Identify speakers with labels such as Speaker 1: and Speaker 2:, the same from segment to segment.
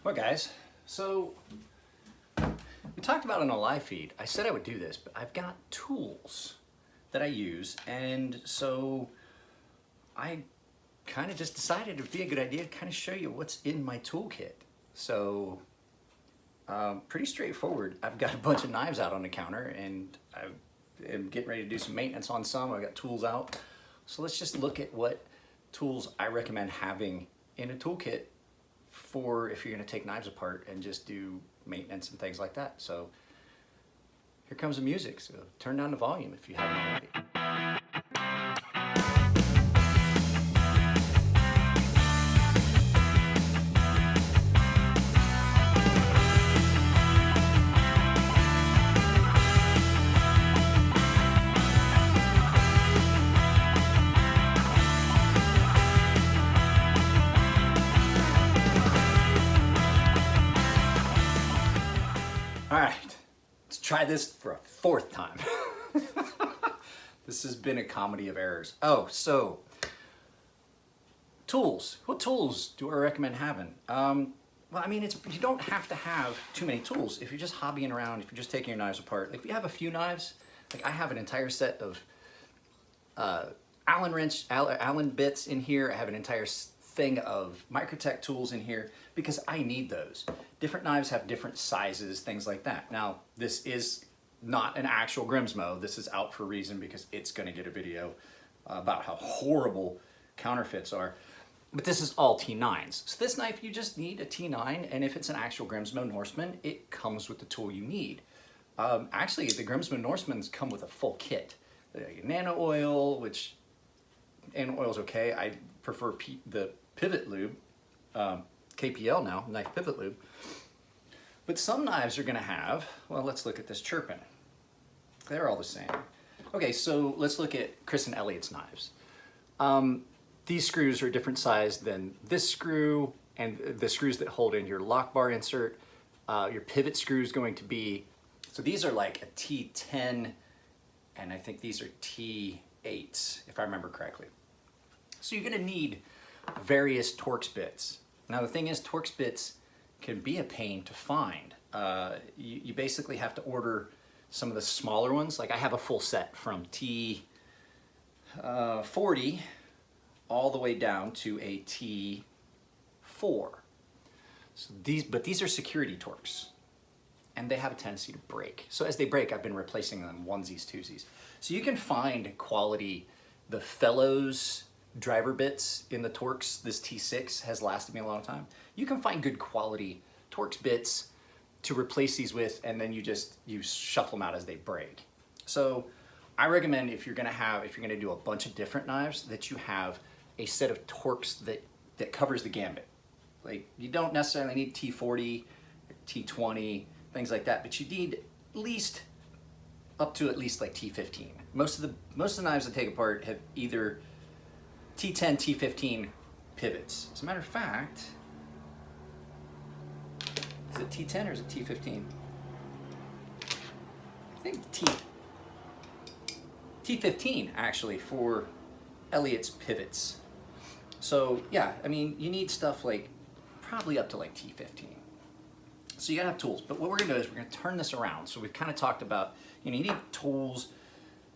Speaker 1: Well guys, so we talked about in a live feed. I said I would do this, but I've got tools that I use, and so I kind of just decided it would be a good idea to kind of show you what's in my toolkit. So pretty straightforward. I've got a bunch of knives out on the counter, and I'm getting ready to do some maintenance on some. I've got tools out. So let's just look at what tools I recommend having in a toolkit for if you're going to take knives apart and just do maintenance and things like that. So here comes the music. So turn down the volume if you haven't already. All right, let's try this for a fourth time. This has been a comedy of errors. Oh, so tools. What tools do I recommend having? Well, I mean, you don't have to have too many tools if you're just hobbying around, if you're just taking your knives apart. If you have a few knives, like I have an entire set of Allen bits in here. I have an entire thing of Microtech tools in here because I need those. Different knives have different sizes, things like that. Now, this is not an actual Grimsmo. This is out for a reason because it's gonna get a video about how horrible counterfeits are. But this is all T9s. So this knife, you just need a T9, and if it's an actual Grimsmo Norseman, it comes with the tool you need. Actually, the Grimsmo Norsemans come with a full kit. Nano oil, which nano oil's okay. I prefer the pivot lube, KPL now, knife pivot lube. But some knives are gonna have, well, let's look at this Chirpin. They're all the same. Okay, so let's look at Chris and Elliot's knives. These screws are a different size than this screw, and the screws that hold in your lock bar insert. Your pivot screw is going to be, so these are like a T10, and I think these are T8s, if I remember correctly. So you're gonna need various Torx bits. Now the thing is, Torx bits can be a pain to find. You basically have to order some of the smaller ones. Like I have a full set from T40 all the way down to a T4. So these are security Torx, and they have a tendency to break. So as they break, I've been replacing them onesies, twosies. So you can find quality, the Fellows driver bits in the Torx. This T6 has lasted me a long time. You can find good quality Torx bits to replace these with, and then you shuffle them out as they break. So I recommend if you're gonna do a bunch of different knives, that you have a set of Torx that covers the gambit. Like, you don't necessarily need T40, T20, things like that, but you need at least up to at least like T15. Most of the knives I take apart have either T10, T15 pivots. As a matter of fact, is it T10 or is it T15? I think T15 actually for Elliot's pivots. So yeah, I mean, you need stuff like probably up to like T15. So you gotta have tools, but what we're gonna do is we're gonna turn this around. So we've kind of talked about, you need tools,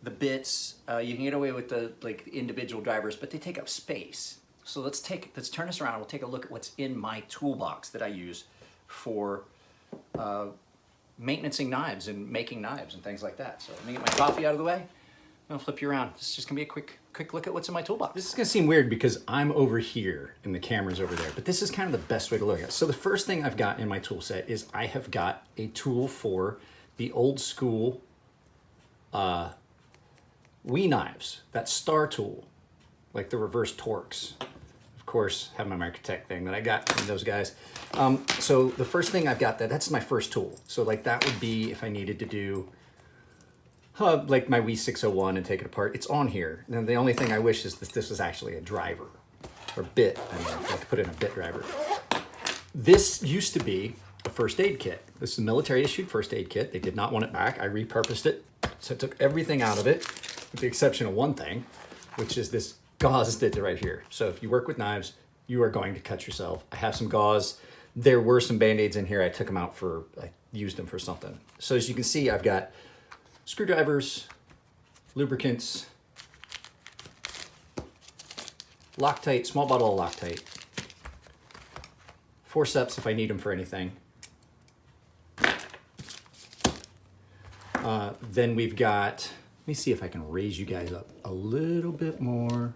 Speaker 1: the bits. You can get away with the individual drivers, but they take up space. So let's turn this around. We'll take a look at what's in my toolbox that I use for maintaining knives and making knives and things like that. So let me get my coffee out of the way. I'll flip you around. This is just gonna be a quick look at what's in my toolbox. This is gonna seem weird because I'm over here and the camera's over there, but this is kind of the best way to look at it. So the first thing I've got in my tool set is I have got a tool for the old school Wee knives, that star tool, like the reverse Torx. Of course, have my Microtech thing that I got from those guys. So the first thing I've got, that's my first tool. So like that would be if I needed to do like my Wee 601 and take it apart. It's on here. And the only thing I wish is that this was actually a driver or bit. I mean, I have to put in a bit driver. This used to be a first aid kit. This is a military issued first aid kit. They did not want it back. I repurposed it. So I took everything out of it, with the exception of one thing, which is this gauze that's right here. So if you work with knives, you are going to cut yourself. I have some gauze there were some Band-Aids in here. I took them out for, I used them for something. So as you can see, I've got screwdrivers, lubricants, Loctite, small bottle of Loctite, forceps if I need them for anything. Then we've got, let me see if I can raise you guys up a little bit more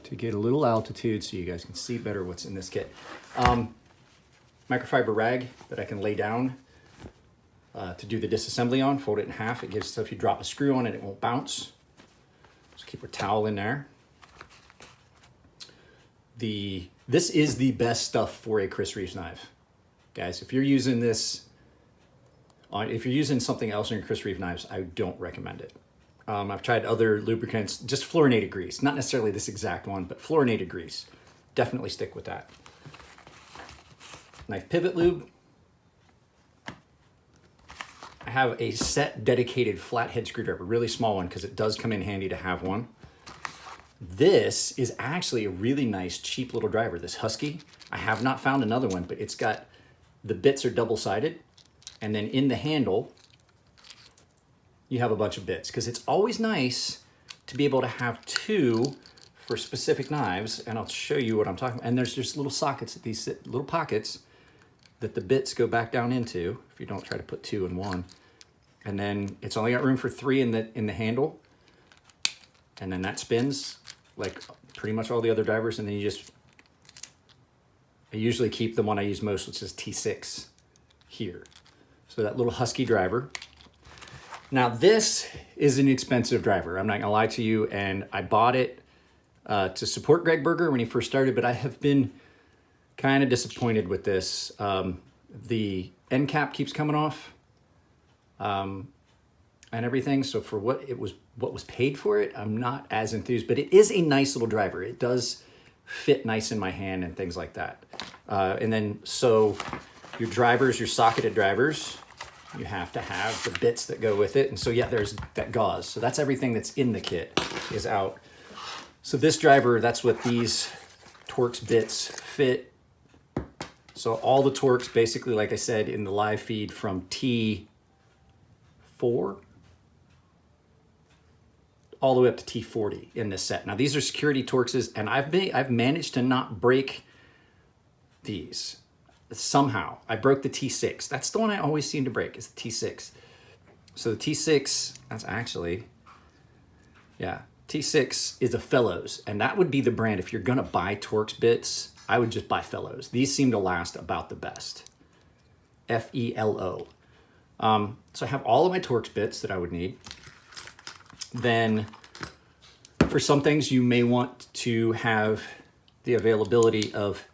Speaker 1: to get a little altitude so you guys can see better what's in this kit. Microfiber rag that I can lay down to do the disassembly on, fold it in half. It gives, so if you drop a screw on it, it won't bounce. Just keep a towel in there. This is the best stuff for a Chris Reeves knife. Guys, if you're using this, if you're using something else in your Chris Reeves knives, I don't recommend it. I've tried other lubricants, just fluorinated grease, not necessarily this exact one, but fluorinated grease. Definitely stick with that. Knife pivot lube. I have a set dedicated flathead screwdriver, really small one, because it does come in handy to have one. This is actually a really nice, cheap little driver, this Husky. I have not found another one, but it's got, the bits are double-sided, and then in the handle, you have a bunch of bits, because it's always nice to be able to have two for specific knives, and I'll show you what I'm talking about. And there's just little sockets, these little pockets that the bits go back down into, if you don't try to put two in one. And then it's only got room for three in the handle, and then that spins like pretty much all the other drivers, and then you just, I usually keep the one I use most, which is T6 here. So that little Husky driver. Now this is an expensive driver, I'm not gonna lie to you, and I bought it to support Greg Berger when he first started, but I have been kind of disappointed with this. The end cap keeps coming off and everything, so for what was paid for it, I'm not as enthused, but it is a nice little driver. It does fit nice in my hand and things like that. And then, so your drivers, your socketed drivers, you have to have the bits that go with it. And so yeah, there's that gauze. So that's everything that's in the kit is out. So this driver, that's what these Torx Bits fit. So all the Torx, basically, like I said in the live feed, from T4 all the way up to T40 in this set. Now these are security Torxes, and I've managed to not break these. Somehow I broke the T6. That's the one I always seem to break, is the T6. So the T6, that's actually, yeah, T6 is a Fellows, and that would be the brand. If you're gonna buy Torx Bits, I would just buy Fellows. These seem to last about the best. F-E-L-O. So I have all of my Torx Bits that I would need. Then for some things you may want to have the availability of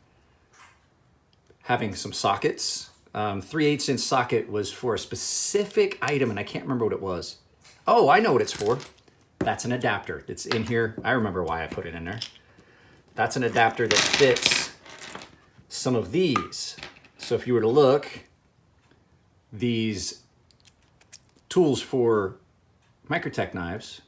Speaker 1: having some sockets. 3/8 inch socket was for a specific item, and I can't remember what it was. Oh, I know what it's for. That's an adapter that's in here. I remember why I put it in there. That's an adapter that fits some of these. So if you were to look, these tools for Microtech knives,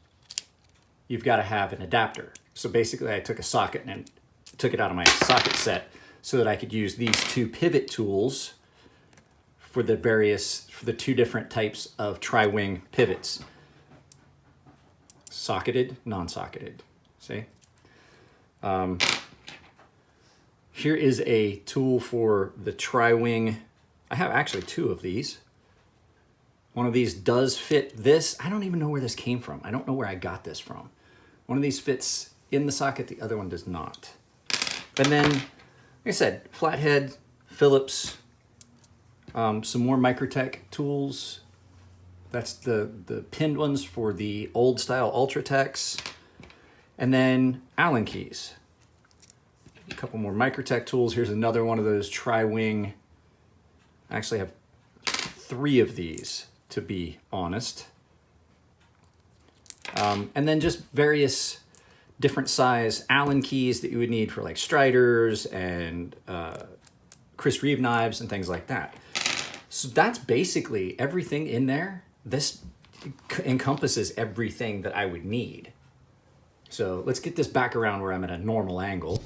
Speaker 1: you've got to have an adapter. So basically I took a socket and took it out of my socket set so that I could use these two pivot tools for the two different types of tri-wing pivots. Socketed, non-socketed, see? Here is a tool for the tri-wing. I have actually two of these. One of these does fit this. I don't even know where this came from. I don't know where I got this from. One of these fits in the socket, the other one does not. And then, like I said, flathead, Phillips, some more Microtech tools. That's the pinned ones for the old style Ultratechs. And then Allen keys. A couple more Microtech tools. Here's another one of those tri-wing. I actually have 3 of these, to be honest. And then just various different size Allen keys that you would need for like Striders and Chris Reeve knives and things like that. So that's basically everything in there. This encompasses everything that I would need. So let's get this back around where I'm at a normal angle.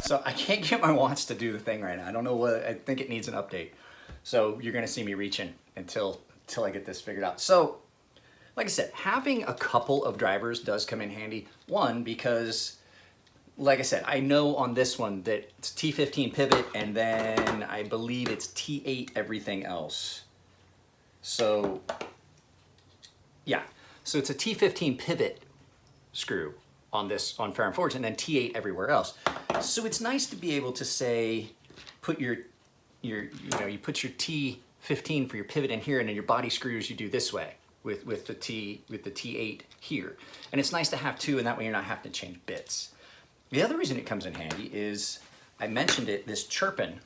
Speaker 1: So I can't get my watch to do the thing right now. I don't know what, I think it needs an update. So you're gonna see me reaching until I get this figured out. So, like I said, having a couple of drivers does come in handy. One, because, like I said, I know on this one that it's T15 pivot, and then I believe it's T8 everything else. So, yeah. So it's a T15 pivot screw on this, on Fair and Forge, and then T8 everywhere else. So it's nice to be able to say, put you put your T15 for your pivot in here, and then your body screws you do this way with the T8 here. And it's nice to have two, and that way you're not having to change bits. The other reason it comes in handy is, I mentioned it, this chirping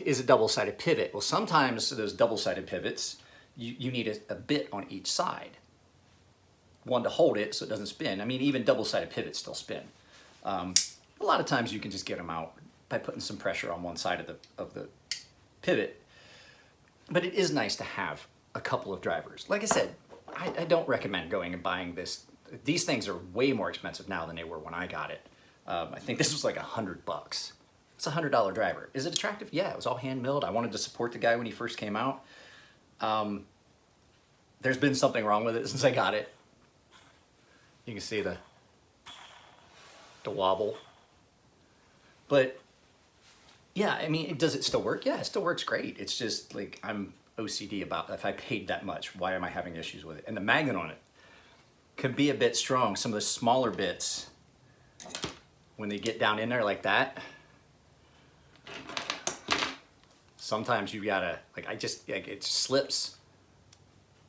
Speaker 1: is a double-sided pivot. Well, sometimes those double-sided pivots, you need a bit on each side. One to hold it so it doesn't spin. I mean, even double-sided pivots still spin. A lot of times you can just get them out by putting some pressure on one side of the pivot. But it is nice to have a couple of drivers. Like I said, I don't recommend going and buying this. These things are way more expensive now than they were when I got it. I think this was like $100. It's a $100 driver. Is it attractive? Yeah, it was all hand milled. I wanted to support the guy when he first came out. There's been something wrong with it since I got it. You can see the wobble. But yeah, I mean, does it still work? Yeah, it still works great. It's just like, I'm OCD about, if I paid that much, why am I having issues with it? And the magnet on it can be a bit strong. Some of the smaller bits, when they get down in there like that, sometimes you gotta, like, it just slips.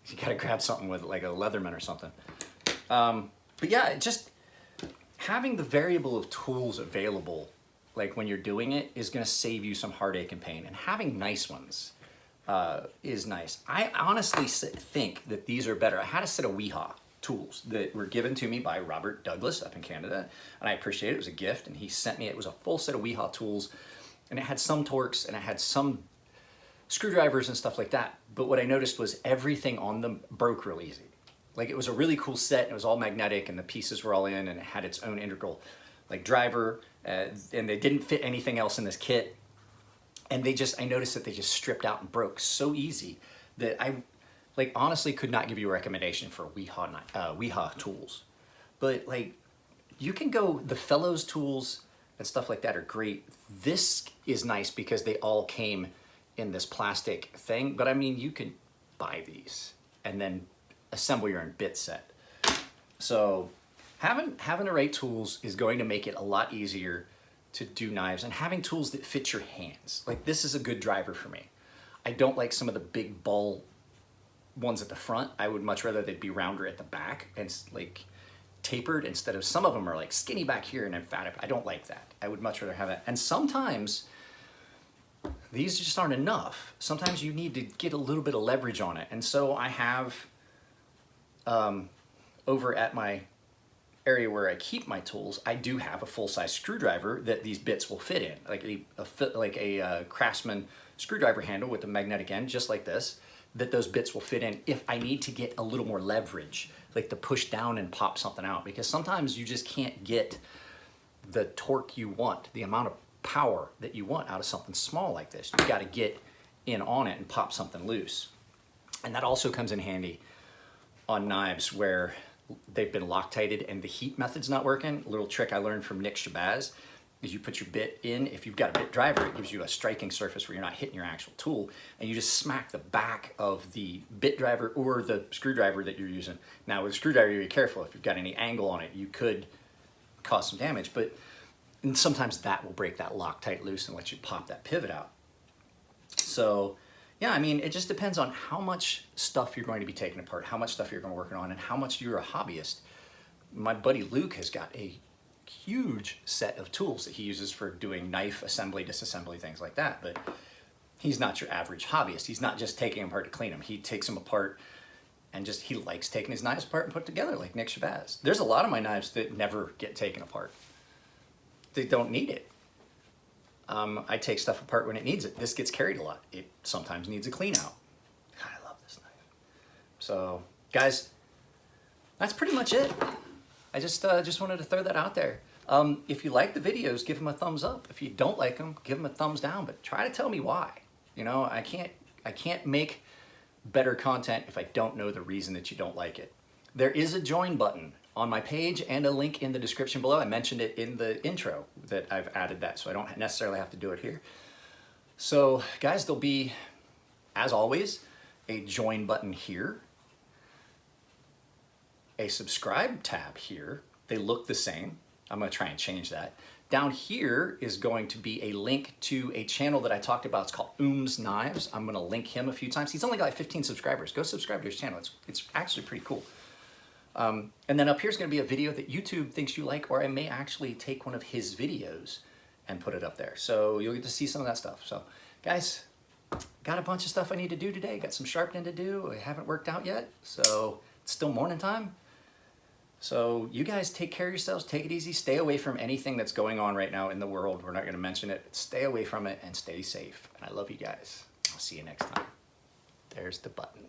Speaker 1: You gotta grab something with like a Leatherman or something. But yeah, just having the variable of tools available, like when you're doing it, is gonna save you some heartache and pain. And having nice ones is nice. I honestly think that these are better. I had a set of Weehaw tools that were given to me by Robert Douglas up in Canada, and I appreciate it. It was a gift, and he sent me, it was a full set of Weehaw tools, and it had some Torx, and it had some screwdrivers and stuff like that. But what I noticed was everything on them broke real easy. Like, it was a really cool set, and it was all magnetic, and the pieces were all in, and it had its own integral like driver, and they didn't fit anything else in this kit. And I noticed that they just stripped out and broke so easy that I, like, honestly could not give you a recommendation for Weehaw tools. But like, you can go, the Fellows tools and stuff like that are great. This is nice because they all came in this plastic thing, but I mean, you can buy these and then assemble your own bit set. So having the right tools is going to make it a lot easier to do knives, and having tools that fit your hands. Like, this is a good driver for me. I don't like some of the big ball ones at the front. I would much rather they'd be rounder at the back and like tapered, instead of, some of them are like skinny back here and then fat. I don't like that. I would much rather have that. And sometimes these just aren't enough. Sometimes you need to get a little bit of leverage on it. And so I have, over at my area where I keep my tools, I do have a full-size screwdriver that these bits will fit in, like a Craftsman screwdriver handle with a magnetic end, just like this, that those bits will fit in if I need to get a little more leverage, like to push down and pop something out, because sometimes you just can't get the torque you want, the amount of power that you want out of something small like this. You've got to get in on it and pop something loose. And that also comes in handy on knives where they've been Loctited and the heat method's not working. A little trick I learned from Nick Shabazz is you put your bit in. If you've got a bit driver, it gives you a striking surface where you're not hitting your actual tool, and you just smack the back of the bit driver or the screwdriver that you're using. Now with a screwdriver, you're careful. If you've got any angle on it, you could cause some damage, but sometimes that will break that Loctite loose and let you pop that pivot out. So yeah, I mean, it just depends on how much stuff you're going to be taking apart, how much stuff you're going to be working on, and how much you're a hobbyist. My buddy Luke has got a huge set of tools that he uses for doing knife assembly, disassembly, things like that. But he's not your average hobbyist. He's not just taking them apart to clean them. He takes them apart and he likes taking his knives apart and put together, like Nick Shabazz. There's a lot of my knives that never get taken apart. They don't need it. I take stuff apart when it needs it. This gets carried a lot. It sometimes needs a clean out. God, I love this knife. So, guys, that's pretty much it. I just wanted to throw that out there. If you like the videos, give them a thumbs up. If you don't like them, give them a thumbs down, but try to tell me why. You know, I can't make better content if I don't know the reason that you don't like it. There is a join button on my page and a link in the description below. I mentioned it in the intro that I've added that, so I don't necessarily have to do it here. So guys, there'll be, as always, a join button here, a subscribe tab here. They look the same. I'm gonna try and change that. Down here is going to be a link to a channel that I talked about. It's called Knives. I'm gonna link him a few times. He's only got like 15 subscribers. Go subscribe to his channel. It's actually pretty cool. And then up here is gonna be a video that YouTube thinks you like, or I may actually take one of his videos and put it up there. So you'll get to see some of that stuff. So guys, got a bunch of stuff I need to do today. Got some sharpening to do. I haven't worked out yet. So it's still morning time. So you guys take care of yourselves, take it easy, stay away from anything that's going on right now in the world. We're not gonna mention it. Stay away from it and stay safe. And I love you guys. I'll see you next time. There's the button.